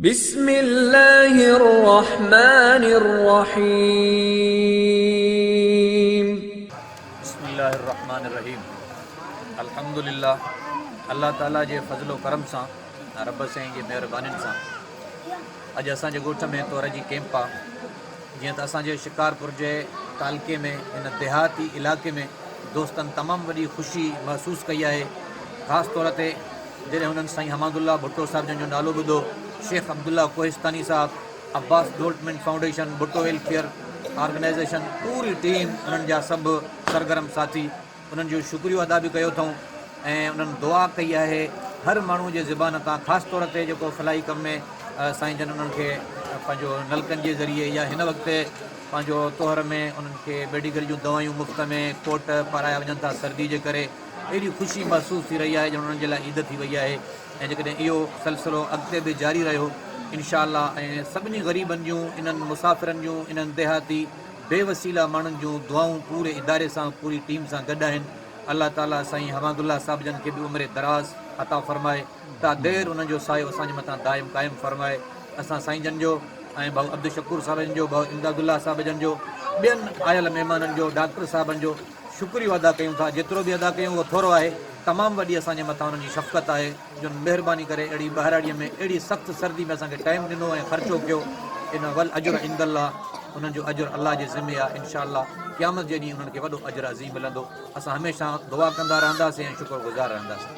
बिस्मिल्लाहिर्रहमानिर्रहीम। बिस्मिल्लाहिर्रहमानिर्रहीम। अल्हम्दुलिल्लाह अल्लाह ताला जे फज़लो करम सां, रब साईं जी महिरबानी सां अॼु असांजे ॻोठ में तौर जी कैंप आहे। जीअं त असांजे शिकारपुर जे तालके में हिन देहाती इलाइक़े में दोस्तनि तमामु वॾी ख़ुशी महसूसु कई आहे। ख़ासि तौर ते जॾहिं हुननि साईं हमादुल्ला भुट्टो साहिब जन जो नालो ॿुधो, Sheikh Abdullah Kohistani Sahab, Abbas development foundation, Bhutto welfare organisation, पूरी टीम, उन्हनि जा सभु सरगर्म साथी, उन्हनि जो शुक्रियो अदा बि कयो अथऊं ऐं उन्हनि दुआ कई आहे हर माण्हू जे ज़बान तां। ख़ासि तौर ते जेको फलाही कम में साईं जन उन्हनि खे पंहिंजो नलकनि जे ज़रिए या हिन वक़्तु पंहिंजो तौर में उन्हनि खे मेडिकल जूं दवायूं मुफ़्त में कोट पाराया वञनि था सर्दी जे करे। एॾी ख़ुशी महसूसु थी रही आहे ॼण उन्हनि जे लाइ ईद थी वई आहे। ऐं जेकॾहिं इहो सिलसिलो अॻिते बि जारी रहियो इनशा अल्लाह, ऐं सभिनी ग़रीबनि जूं, इन्हनि मुसाफ़िरनि जूं, इन्हनि देहाती बेवसीला माण्हुनि जूं दुआऊं पूरे इदारे सां, पूरी टीम सां गॾु आहिनि। अल्लाह ताला साईं हमादुल्ला साहिब जन खे बि उमिरि दराज़ अता फ़रमाए, ता देर उन्हनि जो सायो असांजे मथां दाइम क़ाइमु फ़रमाए। असां साईं जन जो ऐं भाउ अब्दुल शकूर साहिबनि जो, भाउ इमदादुल्ला साहिब जन जो, ॿियनि आयल महिमाननि जो, डॉक्टर साहिबनि जो शुक्रियो अदा कयूं था। जेतिरो बि अदा कयूं उहो थोरो आहे। तमामु वॾी असांजे मथां उन्हनि जी शफ़क़त आहे जो महिरबानी करे अहिड़ी ॿाहिराड़ीअ में अहिड़ी सख़्तु सर्दी में असांखे टाइम ॾिनो ऐं ख़र्चो कयो। इन वल अजुर इंदल्ला, उन्हनि जो अजुर अलाह जे ज़िम्मे आहे। इनशा अल्लाह क़यामत जे ॾींहुं उन्हनि खे वॾो अजुर अज़ीम मिलंदो। असां हमेशह दुआ कंदा रहंदासीं ऐं शुक्रगुज़ार रहंदासीं।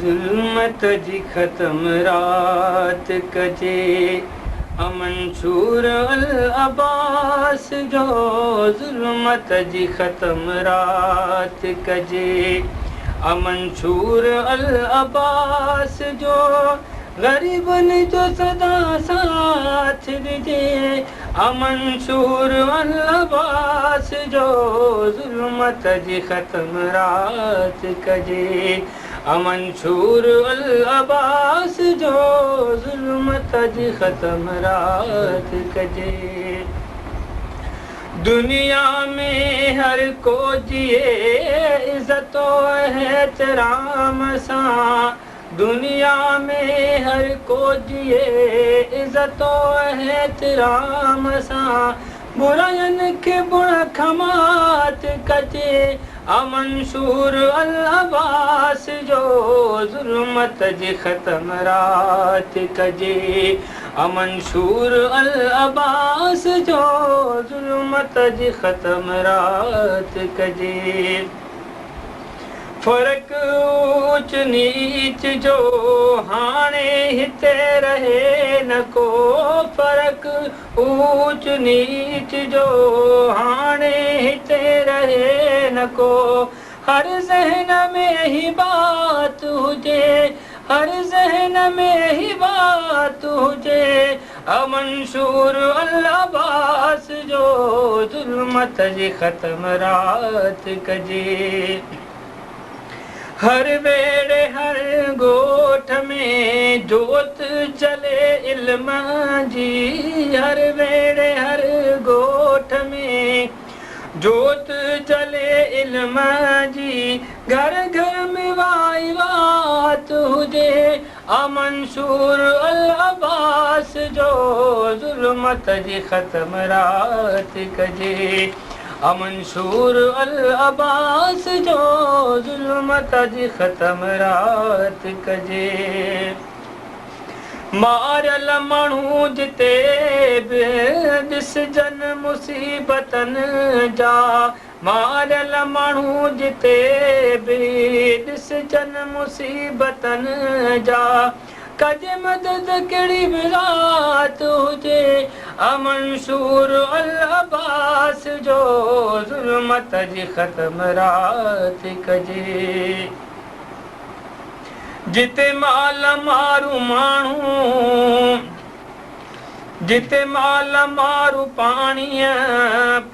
ज़ुल्मत जी ख़त्म रात कजे, मंशूर अल अब्बास जो ज़ुल्मत जी ख़त्म रात कजे, मंशूर अल अब्बास जो ग़रीबनि जो सदा साथ ॾिजे, मंशूर अल अब्बास जो ज़ुल्मत जी ख़त्म रात कजे, मंशूर अल अब्बास जो ज़ुल्मत जी ख़त्म रात कजे। दुनिया में हर को जिए इज़्ज़त एहतराम सां, दुनिया में हर को जिए इज़्ज़त एहतराम सां, बुराइयुनि खे बुण खमात कजे, मंशूर अल अब्बास जो ज़ुल्मत जी ख़त्म रात कजे, मंशूर अल अब्बास जो ज़ुल्मत जी ख़त्म रात कजे। फ़र्क़ु ऊच नीच जो हाणे हिते रहे न को, फ़र्क़ु ऊच नीच जो हाणे हिते रहे न को, हर ज़हन में ही बात हुजे, हर ज़हन में ही बात हुजे, मंशूर अल अब्बास जो ज़ुल्मत जी ख़त्म रात कजे। हर वेड़े हर ॻोठ में जोत जले इल्म जी, हर वेड़े हर ॻोठ में जोत जले इल्म जी, घर घर में वाई वात हुजे, मंशूर अल अब्बास जो ज़ुल्मत जी ख़त्म रात कजे, मंशूर अल अब्बास जो ज़ुल्मत जी ख़त्म रात कजे। मारियल माण्हू जिते बि ॾिसजनि मुसीबतनि जा, मारियल माण्हू जिते बि ॾिसजनि मुसीबतनि जा, कजे मदद कहिड़ी बि रात हुजे, मंशूर अल अब्बास जो ज़ुल्मत जी ख़त्म रात कजे। जिते माल मारू माण्हू, जिते माल मारू पाणीअ,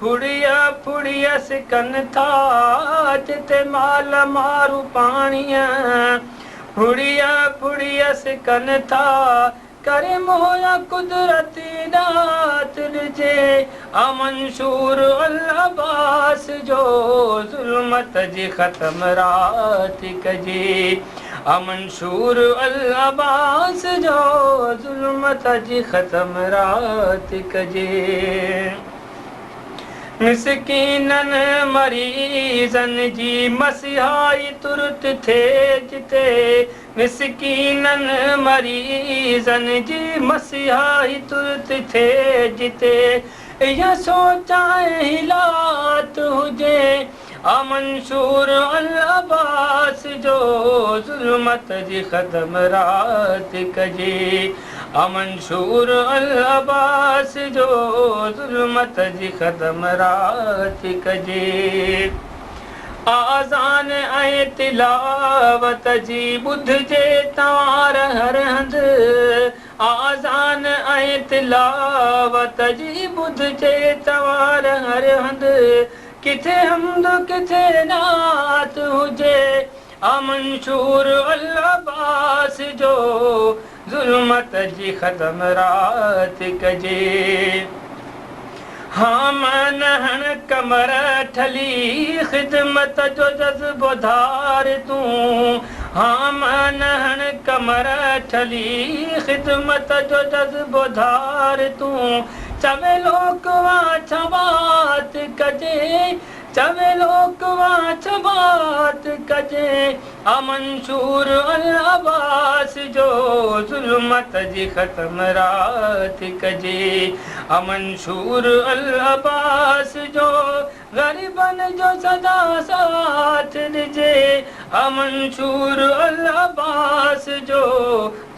फुड़िया फुड़िया सिकनि था, जिते माल मारू पाणीअ, फुड़िया फुड़िया सिकनि था, करे मोया कुदरती दात ॾिजे अमंशूर अल अब्बास जो ज़ुल्मत जी ख़त्म रात कजे अमंशूर अल अब्बास जो ज़ुल्मत जी ख़त्म रात कजे मिसकीननि मरीज़नि जी मसीहाई तुरत थिए जिते मिसकीननि मरीज़नि जी मसीहाई तुरत थिए जिते इहा सोचाए हिलात हुजे अमंशूर अल अब्बास जो ज़ुल्मत जी ख़त्म रात कजे अमंशूर अल अब्बास जो ज़ुल्मत जी ख़त्म रात कजे आज़ान ऐं तिलावत जी ॿुधजे तव्हां हर हंधि आज़ान ऐं तिलावत जी ॿुधजे तव्हां हर हंधि किथे हमद किथे नात हुजे अमंशूर अल अब्बास जो ज़ुल्मत जी ख़त्म रात कजे हाँ मनहण कमर ठली ख़िदमत जो जज़्बो धार तूं हाँ मनहण कमर ठली ख़िदमत जो जज़्बो धार तूं चवे लोकवा छबात कजे चवे लोकवा छबात कजे अमंशूर अल अब्बास जो ज़ुल्मत जी ख़त्म रात कजे अमंशूर अल अब्बास जो ग़रीबनि जो सदा साथ ॾिजे अमंशूर अल अब्बास जो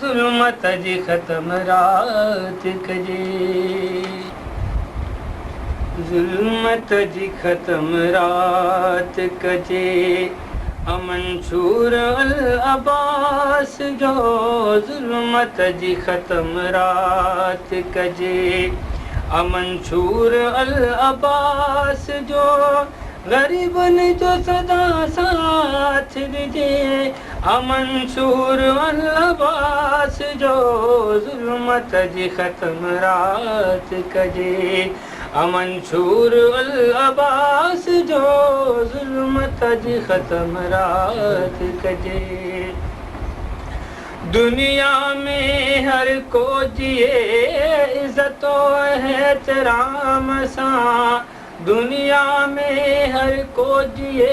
ज़ुल्मत जी ख़त्म रात कजे ज़ुल्मत जी ख़त्म रात कजे अमंशूर अल अब्बास जो ज़ुल्मत जी ख़त्म रात कजे अमंशूर अल अब्बास जो ग़रीबनि जो सदा साथ ॾिजे अमंशूर अल अब्बास जो ज़ुल्मत जी ख़त्म रात कजे अमंशूर अल अब्बास जो ज़ुल्मत जी ख़त्म रात कजे दुनिया में हर को जिए इज़्ज़त एहतराम सां दुनिया में हर को जिए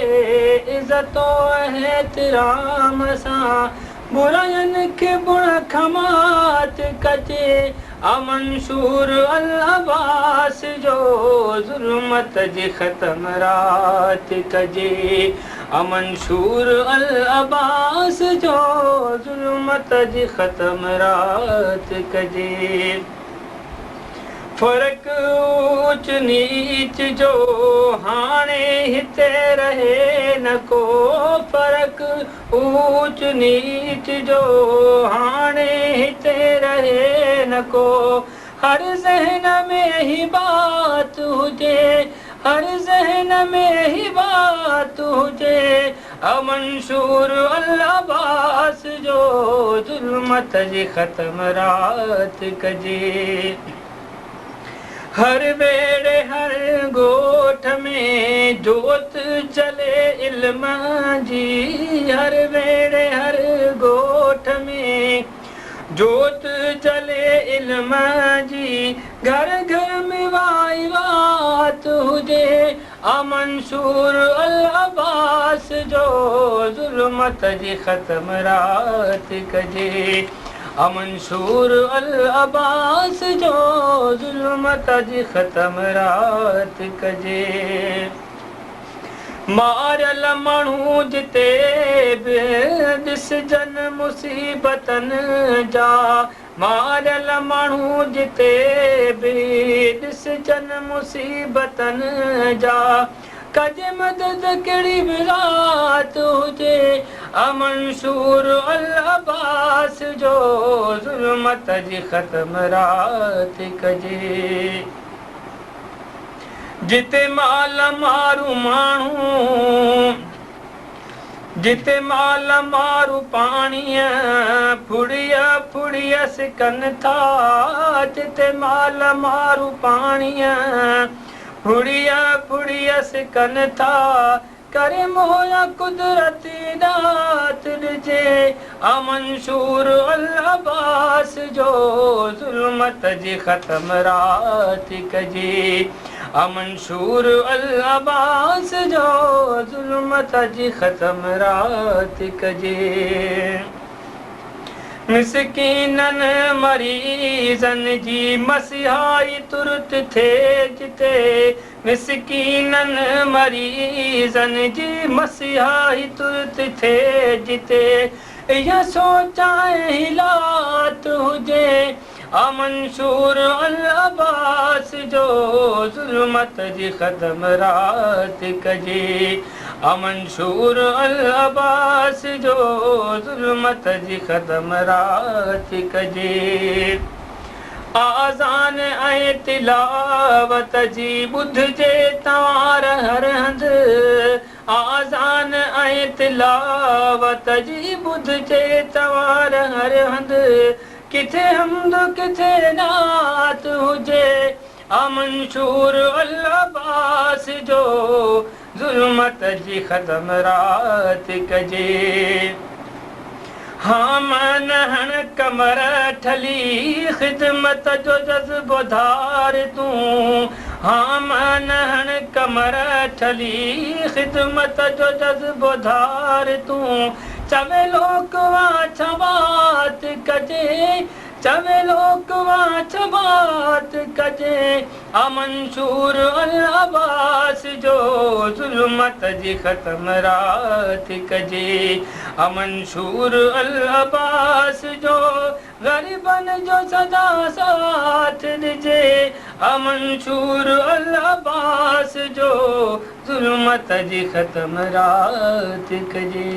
इज़्ज़त एहतराम सां बुराइयुनि खे बुण खमात कजे अमंशूर अल अब्बास जो ज़ुल्मत जी ख़त्म रात कजे अमंशूर अल अब्बास जो ज़ुल्मत जी ख़त्म रात कजे फ़र्क़ ऊच नीच जो हाणे हिते रहे न को फ़र्क़ ऊच नीच जो हाणे हिते रहे न को हर ज़हन में ही बात हुजे हर ज़हन में ही बात हुजे अमंशूर अल अब्बास जो ज़ुल्मत जी ख़त्म रात कजे हर वेड़े हर ॻोठ में जोत जले इल्म जी हर वेड़े हर ॻोठ में जोत जले इल्म जी घर घर में वाई वात हुजे अमंशूर अल अब्बास जो ज़ुल्मत जी ख़त्म रात कजे अमंशूर अल अब्बास जो ज़ुल्मत जी ख़त्म रात कजे मारियल माण्हू जिते बि ॾिसजनि मुसीबतनि जा मारियल माण्हू जिते बि ॾिसजनि मुसीबतनि जा कजे मदद कहिड़ी बि रात हुजे अमंशूर अल अब्बास जो ज़ुल्मत जी ख़त्म रात कजे जिते माल मारू माण्हू जिते माल मारू पाणीअ फुड़िया फुड़िया सिकन था जिते माल मारू पाणीअ फुड़िया फुड़िया सिकन था करे मोया कुदरती दात ॾिजे अमंशूर अल्लाबास जो ज़ुल्मत जी ख़त्म रात कजे अमंशूर अल्लाबास जो ज़ुल्मत जी ख़त्म रात कजे मिसकीननि मरीज़नि जी मसीहाई तुरत थिए जिते मिसकीननि मरीज़नि जी मसीहाई तुरत थिए जिते इहा सोचां हिलात हुजे अमंशूर अल्लाबास जो ज़ुल्मत जी ख़त्म रात कजे अमंशूर अल्लाबास जो ज़ुल्मत जी ख़त्म रात कजे आज़ान ऐं तिलावत जी ॿुधजे तव्हां हर हंधि आज़ान ऐं तिलावत जी ॿुधजे तव्हां हर हंधि किथे हमद किथे नात हुजे अमंशूर अल्लाबास जो ज़ुल्मत जी ख़त्म रात कजे हाँ मन हण कमर ठली ख़िदमत जो जज़्बो धार तूं हाँ मन हण कमर ठली ख़िदमत जो जज़्बो धार तूं चवे लोकवा छवात कजे चवे लोकवा छवात कजे अमंशूर अल्लाबास जो ज़ुल्मत जी ख़त्म रात कजे अमंशूर अल्लाबास जो ग़रीबनि जो सदा साथ ॾिजे अमंशूर अल्लाबास जो ज़ुल्मत जी ख़त्म रात कजे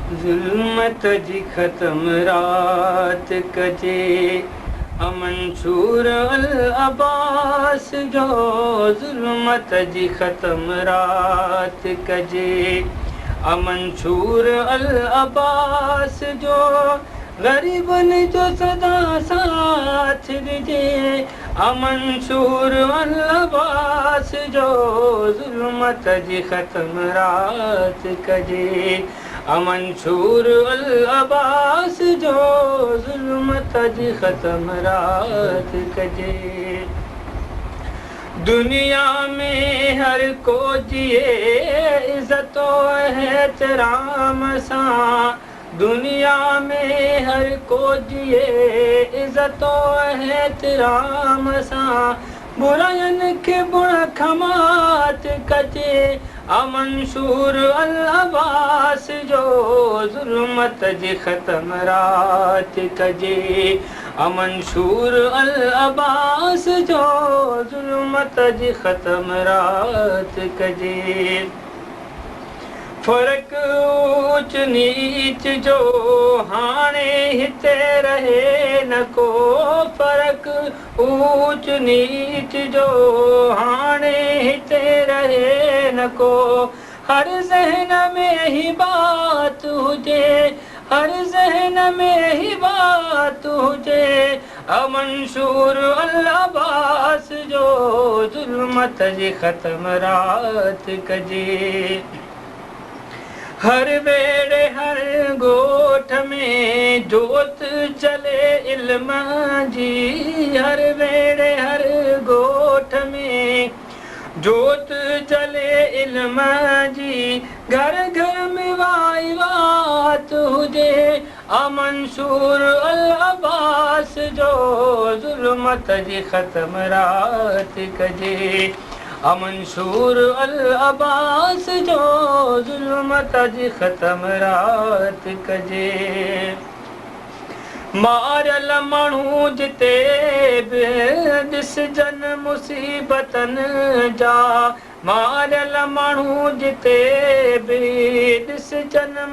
ज़ुल्मत जी ख़त्म रात कजे अमंशूर अल्लाबास जो ज़ुल्मत जी ख़त्म रात कजे अमंशूर अल्लाबास जो ग़रीबनि जो सदा साथ ॾिजे अमंशूर अल्लाबास जो ज़ुल्मत जी ख़त्म रात कजे अमंशूर अल्लाबास जो ज़ुल्मत जी ख़त्म रात कजे दुनिया में हर को जिए इज़्ज़त एहतराम सां दुनिया में हर को जिए इज़्ज़त एहतराम सां बुराइयुनि खे बुण खमात कजे अमंशूर अल्लाबास जो ज़ुल्मत जी ख़त्म रात कजे अमंशूर अल्लाबास जो ज़ुल्मत जी ख़त्म रात कजे फ़र्क़ु ऊच नीच जो हाणे हिते रहे न को फ़र्क़ु ऊच नीच जो हाणे हिते रहे न को हर ज़हन में ही बात हुजे हर ज़हन में ही बात हुजे अमंशूर अल्लाबास जो ज़ुल्मत जी ख़त्म रात कजे हर वेड़े हर ॻोठ में जोत जले इल्म जी हर वेड़े हर ॻोठ में जोत जले इल्म जी घर घर में वाई वात हुजे अमंशूर अल्लाबास जो ज़ुल्मत जी ख़त्म रात कजे अमंशूर अल्लाबास जो ज़ुल्मत जी ख़त्म रात कजे मारियल माण्हू जिते बि ॾिसजनि मुसीबतनि जा मारियल माण्हू जिते बि ॾिसजनि